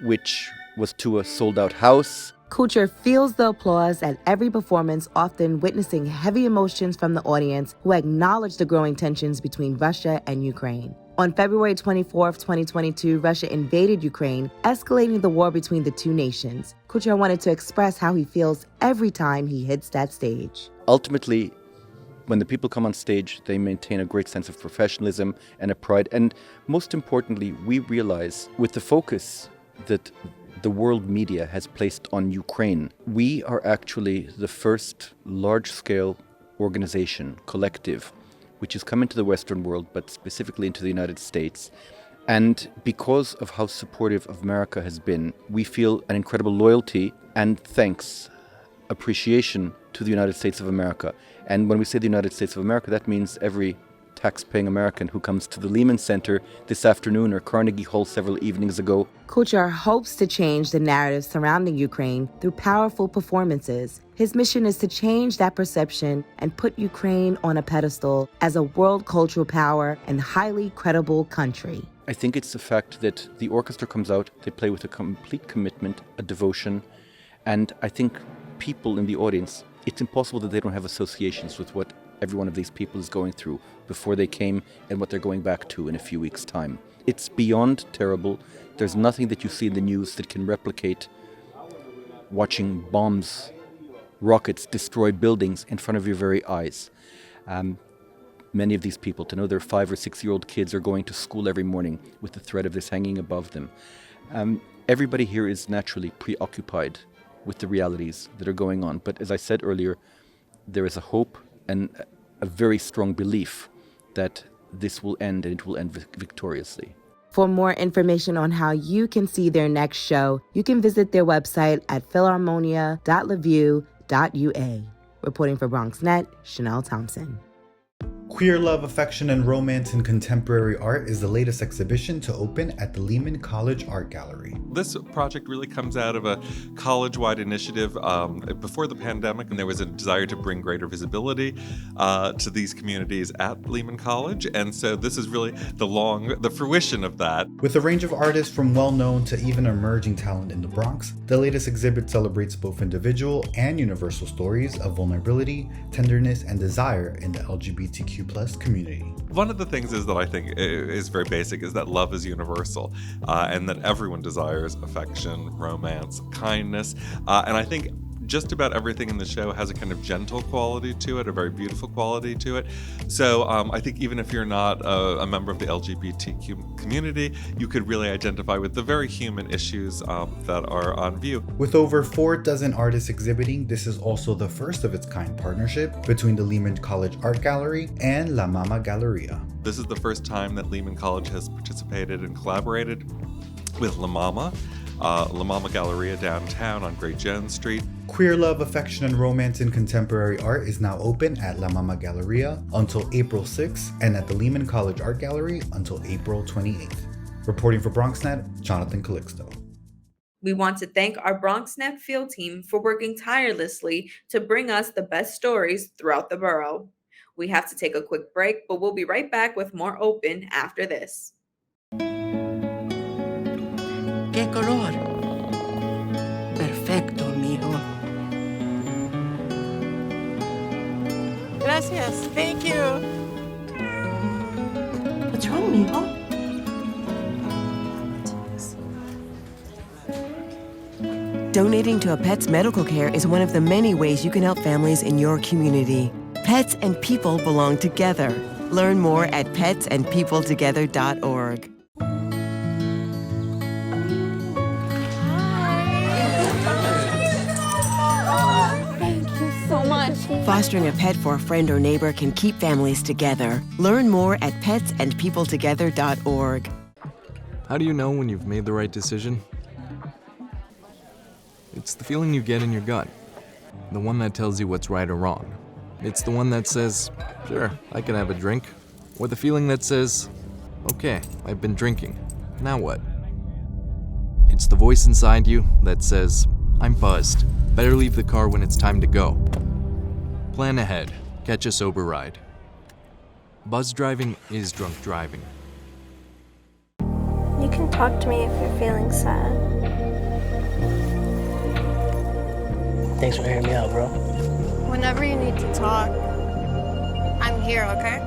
which was to a sold-out house. Kucher feels the applause at every performance, often witnessing heavy emotions from the audience who acknowledge the growing tensions between Russia and Ukraine. On February 24, 2022, Russia invaded Ukraine, escalating the war between the two nations. Kucher wanted to express how he feels every time he hits that stage. Ultimately, when the people come on stage, they maintain a great sense of professionalism and a pride. And most importantly, we realize with the focus that the world media has placed on Ukraine, we are actually the first large-scale organization, collective, which has come into the Western world, but specifically into the United States. And because of how supportive of America has been, we feel an incredible loyalty and thanks, appreciation to the United States of America. And when we say the United States of America, that means every tax-paying American who comes to the Lehman Center this afternoon or Carnegie Hall several evenings ago. Kucher hopes to change the narrative surrounding Ukraine through powerful performances. His mission is to change that perception and put Ukraine on a pedestal as a world cultural power and highly credible country. I think it's the fact that the orchestra comes out, they play with a complete commitment, a devotion, and I think people in the audience, it's impossible that they don't have associations with what every one of these people is going through before they came and what they're going back to in a few weeks' time. It's beyond terrible. There's nothing that you see in the news that can replicate watching bombs, rockets destroy buildings in front of your very eyes. Many of these people, to know their 5 or 6-year-old kids are going to school every morning with the threat of this hanging above them. Everybody here is naturally preoccupied with the realities that are going on. But as I said earlier, there is a hope and a very strong belief that this will end, and it will end victoriously. For more information on how you can see their next show, you can visit their website at philharmonia.levue.ua. Reporting for BronxNet, Chanel Thompson. Queer Love, Affection, and Romance in Contemporary Art is the latest exhibition to open at the Lehman College Art Gallery. This project really comes out of a college-wide initiative before the pandemic, and there was a desire to bring greater visibility to these communities at Lehman College, and so this is really the fruition of that. With a range of artists from well-known to even emerging talent in the Bronx, the latest exhibit celebrates both individual and universal stories of vulnerability, tenderness, and desire in the LGBTQ+ community. One of the things is that I think is very basic is that love is universal, and that everyone desires affection, romance, kindness, and I think just about everything in the show has a kind of gentle quality to it, a very beautiful quality to it. So I think even if you're not a member of the LGBTQ community, you could really identify with the very human issues that are on view. With over 4 dozen artists exhibiting, this is also the first of its kind partnership between the Lehman College Art Gallery and La Mama Galleria. This is the first time that Lehman College has participated and collaborated with La Mama Galleria downtown on Great Jones Street. Queer Love, Affection, and Romance in Contemporary Art is now open at La Mama Galleria until April 6th and at the Lehman College Art Gallery until April 28th. Reporting for BronxNet, Jonathan Calixto. We want to thank our BronxNet field team for working tirelessly to bring us the best stories throughout the borough. We have to take a quick break, but we'll be right back with more Open after this. ¿Qué color? Perfecto, mijo. Gracias. Thank you. What's wrong, mijo? Donating to a pet's medical care is one of the many ways you can help families in your community. Pets and people belong together. Learn more at petsandpeopletogether.org. So much. Fostering a pet for a friend or neighbor can keep families together. Learn more at petsandpeopletogether.org. How do you know when you've made the right decision? It's the feeling you get in your gut. The one that tells you what's right or wrong. It's the one that says, sure, I can have a drink. Or the feeling that says, okay, I've been drinking. Now what? It's the voice inside you that says, I'm buzzed. Better leave the car when it's time to go. Plan ahead. Catch a sober ride. Buzz driving is drunk driving. You can talk to me if you're feeling sad. Thanks for hearing me out, bro. Whenever you need to talk, I'm here, okay?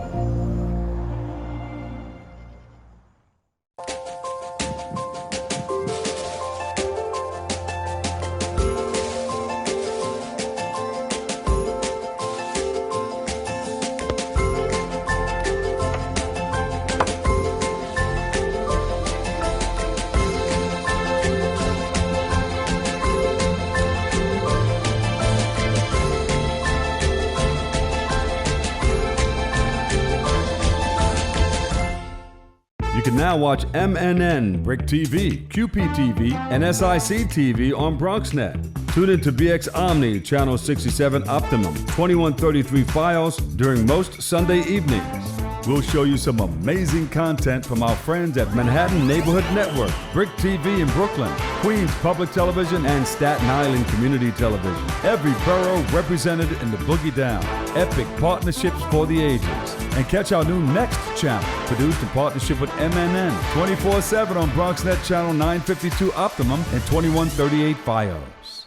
You can now watch MNN, Brick TV, QPTV, and SIC TV on BronxNet. Tune in to BX Omni, Channel 67 Optimum, 2133 Files during most Sunday evenings. We'll show you some amazing content from our friends at Manhattan Neighborhood Network, Brick TV in Brooklyn, Queens Public Television, and Staten Island Community Television. Every borough represented in the Boogie Down. Epic partnerships for the ages. And catch our new Next channel, produced in partnership with MNN, 24/7 on BronxNet Channel 952 Optimum and 2138 Fios.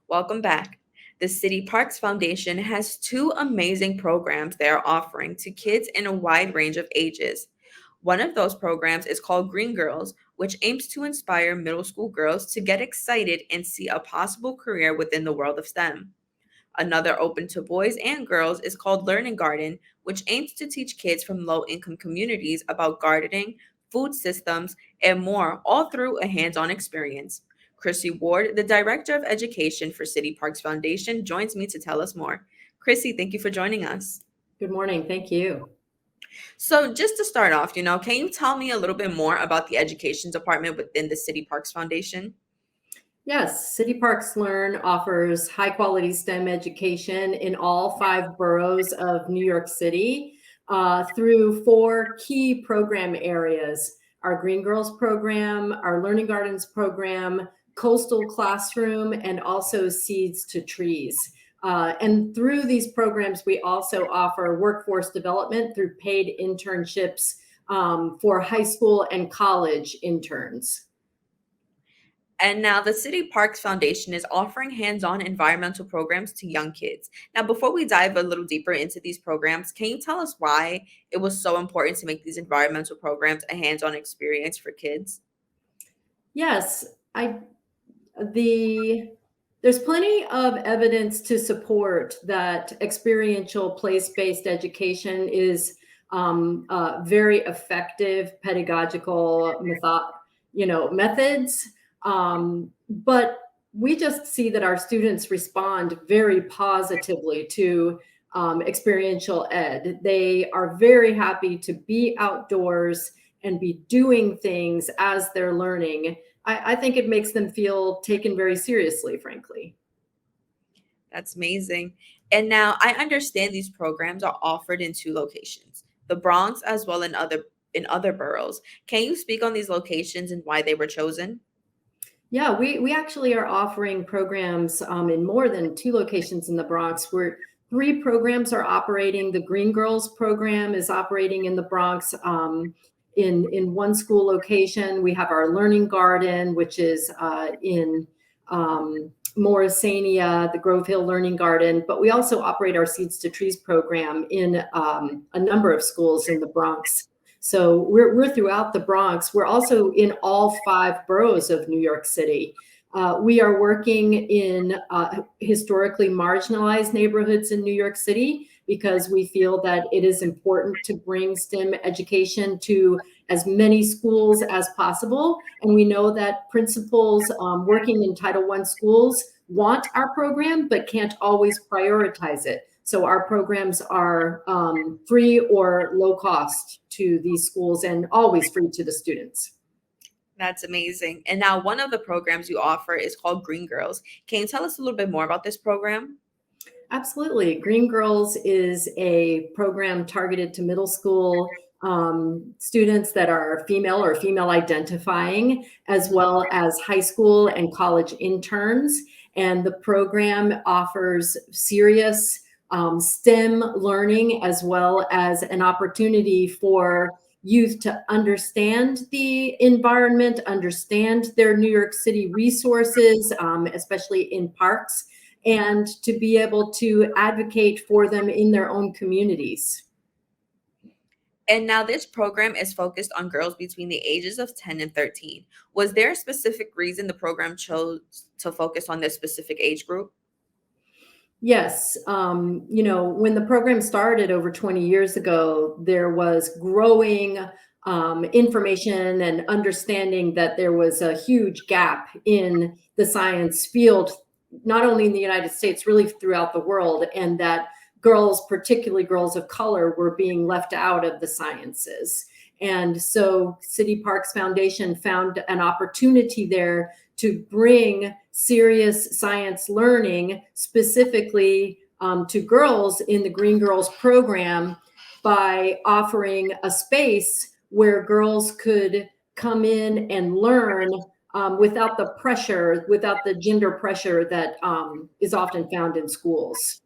Welcome back. The City Parks Foundation has two amazing programs they are offering to kids in a wide range of ages. One of those programs is called Green Girls, which aims to inspire middle school girls to get excited and see a possible career within the world of STEM. Another open to boys and girls is called Learning Garden, which aims to teach kids from low income communities about gardening, food systems, and more, all through a hands on experience. Chrissy Wood, the Director of Education for City Parks Foundation, joins me to tell us more. Chrissy, thank you for joining us. Good morning. Thank you. So, just to start off, can you tell me a little bit more about the education department within the City Parks Foundation? Yes, City Parks Learn offers high quality STEM education in all 5 boroughs of New York City through 4 key program areas: our Green Girls program, our Learning Gardens program, Coastal Classroom, and also Seeds to Trees. And through these programs, we also offer workforce development through paid internships for high school and college interns. And now the City Parks Foundation is offering hands-on environmental programs to young kids. Now, before we dive a little deeper into these programs, can you tell us why it was so important to make these environmental programs a hands-on experience for kids? Yes, there's plenty of evidence to support that experiential place-based education is very effective pedagogical methods. But we just see that our students respond very positively to experiential ed. They are very happy to be outdoors and be doing things as they're learning. I think it makes them feel taken very seriously, frankly. That's amazing. And now I understand these programs are offered in 2 locations, the Bronx as well in other boroughs. Can you speak on these locations and why they were chosen? Yeah, we actually are offering programs in more than 2 locations in the Bronx, where 3 programs are operating. The Green Girls program is operating in the Bronx in one school location. We have our Learning Garden, which is in Morrisania, the Grove Hill Learning Garden, but we also operate our Seeds to Trees program in a number of schools in the Bronx. So we're throughout the Bronx. We're also in all 5 boroughs of New York City. We are working in historically marginalized neighborhoods in New York City because we feel that it is important to bring STEM education to as many schools as possible. And we know that principals working in Title I schools want our program, but can't always prioritize it. So our programs are free or low cost to these schools and always free to the students. That's amazing. And now one of the programs you offer is called Green Girls. Can you tell us a little bit more about this program? Absolutely. Green Girls is a program targeted to middle school students that are female or female identifying, as well as high school and college interns. And the program offers serious STEM learning, as well as an opportunity for youth to understand the environment, understand their New York City resources, especially in parks, and to be able to advocate for them in their own communities. And now this program is focused on girls between the ages of 10 and 13. Was there a specific reason the program chose to focus on this specific age group? Yes. When the program started over 20 years ago, there was growing information and understanding that there was a huge gap in the science field, not only in the United States, really throughout the world, and that girls, particularly girls of color, were being left out of the sciences. And so City Parks Foundation found an opportunity there to bring serious science learning specifically to girls in the Green Girls program by offering a space where girls could come in and learn without the pressure, without the gender pressure that is often found in schools.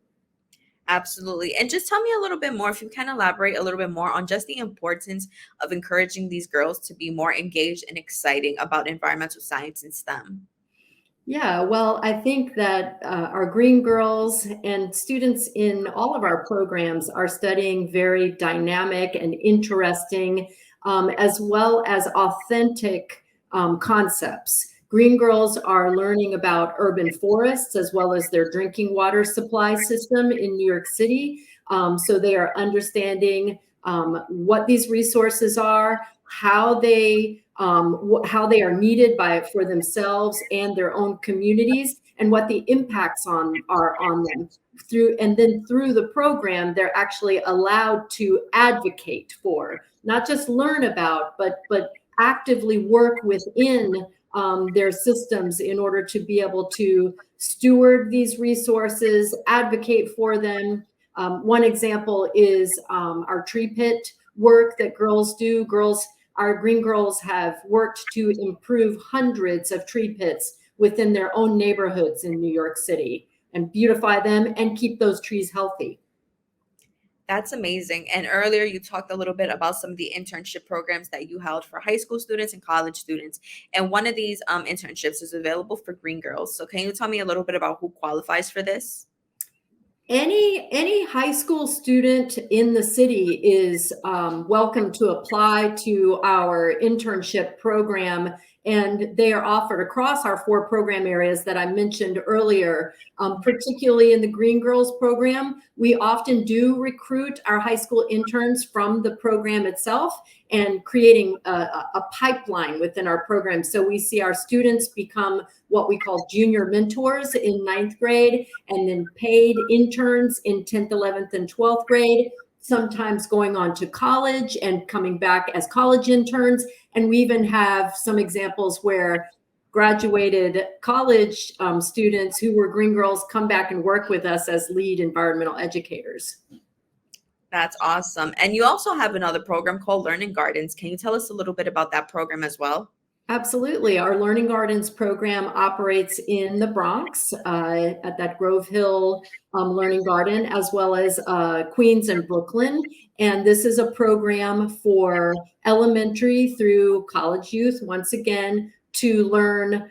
Absolutely. And just tell me a little bit more, if you can elaborate a little bit more on just the importance of encouraging these girls to be more engaged and exciting about environmental science and STEM. Yeah, well, I think that our green girls and students in all of our programs are studying very dynamic and interesting, as well as authentic concepts. Green girls are learning about urban forests as well as their drinking water supply system in New York City. So they are understanding what these resources are, how they are needed for themselves and their own communities, and what the impacts are on them. Through the program, they're actually allowed to advocate for, not just learn about, but actively work within their systems in order to be able to steward these resources, advocate for them. One example is our tree pit work that girls do. Our green girls have worked to improve hundreds of tree pits within their own neighborhoods in New York City and beautify them and keep those trees healthy. That's amazing. And earlier you talked a little bit about some of the internship programs that you held for high school students and college students. And one of these internships is available for green girls. So can you tell me a little bit about who qualifies for this? Any high school student in the city is welcome to apply to our internship program, and they are offered across our 4 program areas that I mentioned earlier. Particularly in the Green Girls program, we often do recruit our high school interns from the program itself and creating a pipeline within our program. So we see our students become what we call junior mentors in 9th grade, and then paid interns in 10th, 11th, and 12th grade, sometimes going on to college and coming back as college interns. And we even have some examples where graduated college students who were green girls come back and work with us as lead environmental educators. That's awesome. And you also have another program called Learning Gardens. Can you tell us a little bit about that program as well? Absolutely. Our Learning Gardens program operates in the Bronx at that Grove Hill Learning Garden, as well as Queens and Brooklyn. And this is a program for elementary through college youth, once again, to learn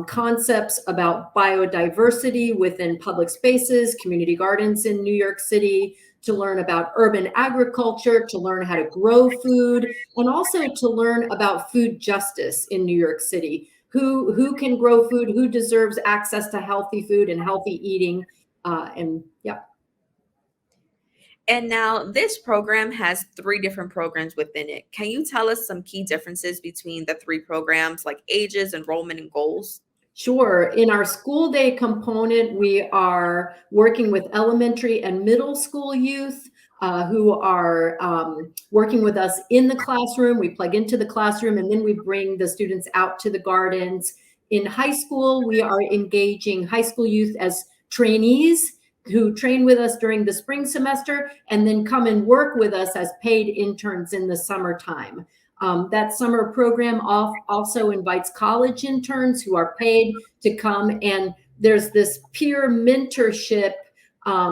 concepts about biodiversity within public spaces, community gardens in New York City, to learn about urban agriculture, to learn how to grow food, and also to learn about food justice in New York City. Who can grow food, who deserves access to healthy food and healthy eating, and yeah. And now this program has 3 different programs within it. Can you tell us some key differences between the 3 programs, like ages, enrollment, and goals? Sure. In our school day component, we are working with elementary and middle school youth who are working with us in the classroom. We plug into the classroom, and then we bring the students out to the gardens. In high school, we are engaging high school youth as trainees who train with us during the spring semester and then come and work with us as paid interns in the summertime. That summer program also invites college interns who are paid to come, and there's this peer mentorship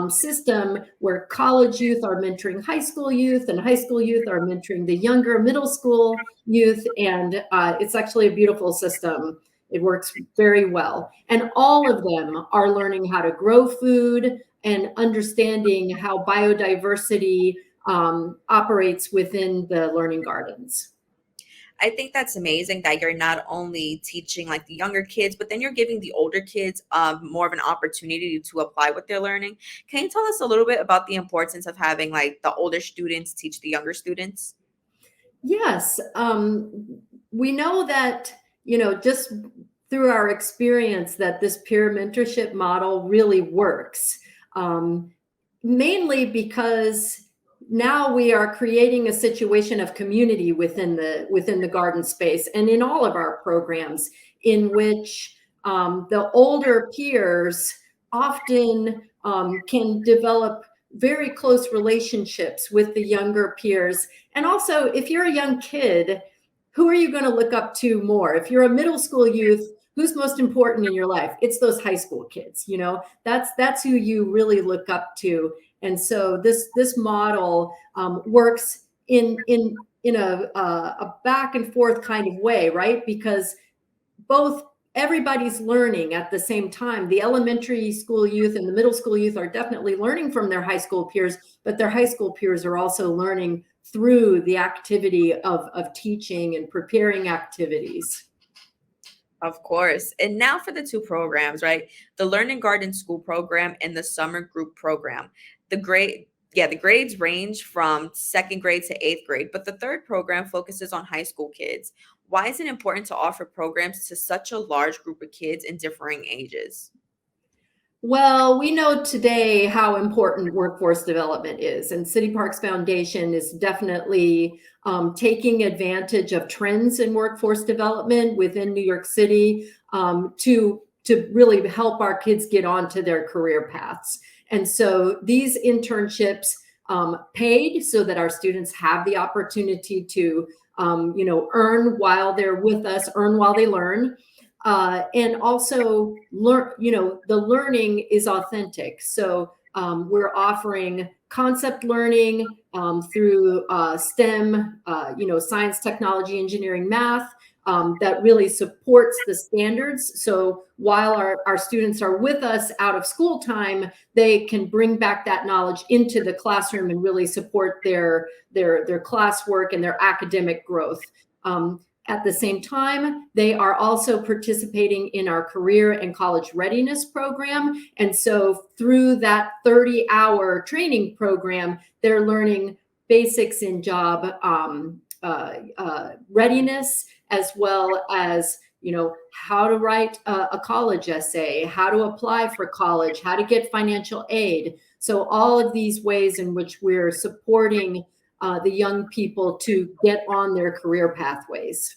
system where college youth are mentoring high school youth, and high school youth are mentoring the younger middle school youth, and it's actually a beautiful system. It works very well. And all of them are learning how to grow food and understanding how biodiversity operates within the learning gardens. I think that's amazing that you're not only teaching like the younger kids, but then you're giving the older kids more of an opportunity to apply what they're learning. Can you tell us a little bit about the importance of having like the older students teach the younger students? Yes. We know that, just through our experience that this peer mentorship model really works, mainly because now we are creating a situation of community within the garden space and in all of our programs, in which the older peers often can develop very close relationships with the younger peers. And also, if you're a young kid, who are you going to look up to more? If you're a middle school youth, who's most important in your life? It's those high school kids. That's who you really look up to. And so this model works in a back and forth kind of way, right? Because both everybody's learning at the same time. The elementary school youth and the middle school youth are definitely learning from their high school peers, but their high school peers are also learning through the activity of teaching and preparing activities. Of course. And now for the two programs, right? The Learning Garden School program and the Summer Group program. The grades range from second grade to eighth grade, but the third program focuses on high school kids. Why is it important to offer programs to such a large group of kids in differing ages? Well, we know today how important workforce development is, and City Parks Foundation is definitely taking advantage of trends in workforce development within New York City to really help our kids get onto their career paths. And so these internships paid so that our students have the opportunity to earn while they're with us, earn while they learn. And also learn, the learning is authentic. So we're offering concept learning through STEM, science, technology, engineering, math, that really supports the standards. So while our students are with us out of school time, they can bring back that knowledge into the classroom and really support their classwork and their academic growth. At the same time, they are also participating in our career and college readiness program. And so through that 30-hour training program, they're learning basics in job readiness, as well as how to write a college essay, how to apply for college, how to get financial aid. So all of these ways in which we're supporting the young people to get on their career pathways.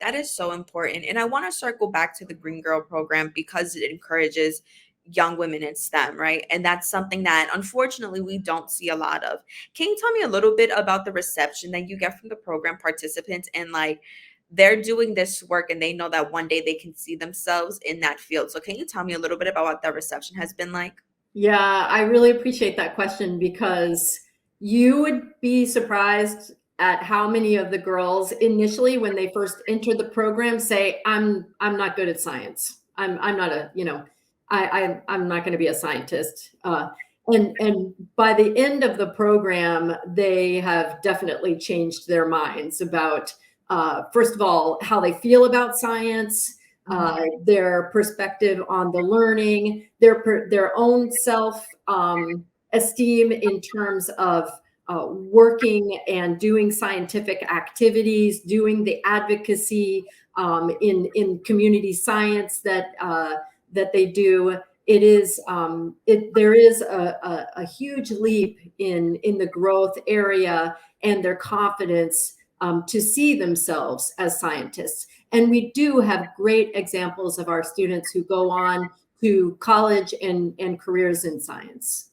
That is so important. And I want to circle back to the Green Girl program because it encourages young women in STEM, right? And that's something that unfortunately we don't see a lot of. Can you tell me a little bit about the reception that you get from the program participants, and like they're doing this work and they know that one day they can see themselves in that field? So can you tell me a little bit about what that reception has been like? Yeah, I really appreciate that question, because you would be surprised at how many of the girls initially, when they first enter the program, say, I'm not good at science. I'm not I'm not going to be a scientist. And by the end of the program, they have definitely changed their minds about, first of all, how they feel about science, their perspective on the learning, their own self esteem in terms of working and doing scientific activities, doing the advocacy in community science that they do. There is a huge leap in the growth area and their confidence to see themselves as scientists. And we do have great examples of our students who go on to college and careers in science.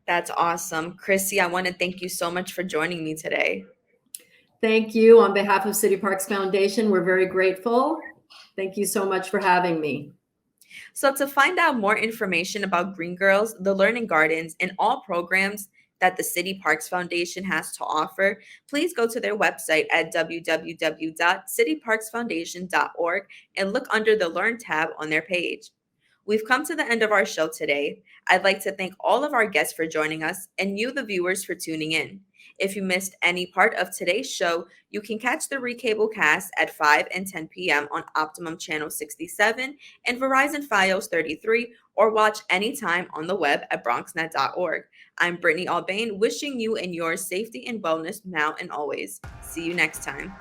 That's awesome. Chrissy, I want to thank you so much for joining me today. Thank you. On behalf of City Parks Foundation, we're very grateful. Thank you so much for having me. So to find out more information about Green Girls, the Learning Gardens, and all programs that the City Parks Foundation has to offer, please go to their website at www.cityparksfoundation.org and look under the Learn tab on their page. We've come to the end of our show today. I'd like to thank all of our guests for joining us and you, the viewers, for tuning in. If you missed any part of today's show, you can catch the Recable cast at 5 and 10 p.m. on Optimum Channel 67 and Verizon Fios 33, or watch anytime on the web at BronxNet.org. I'm Brittany Aubain, wishing you and yours safety and wellness now and always. See you next time.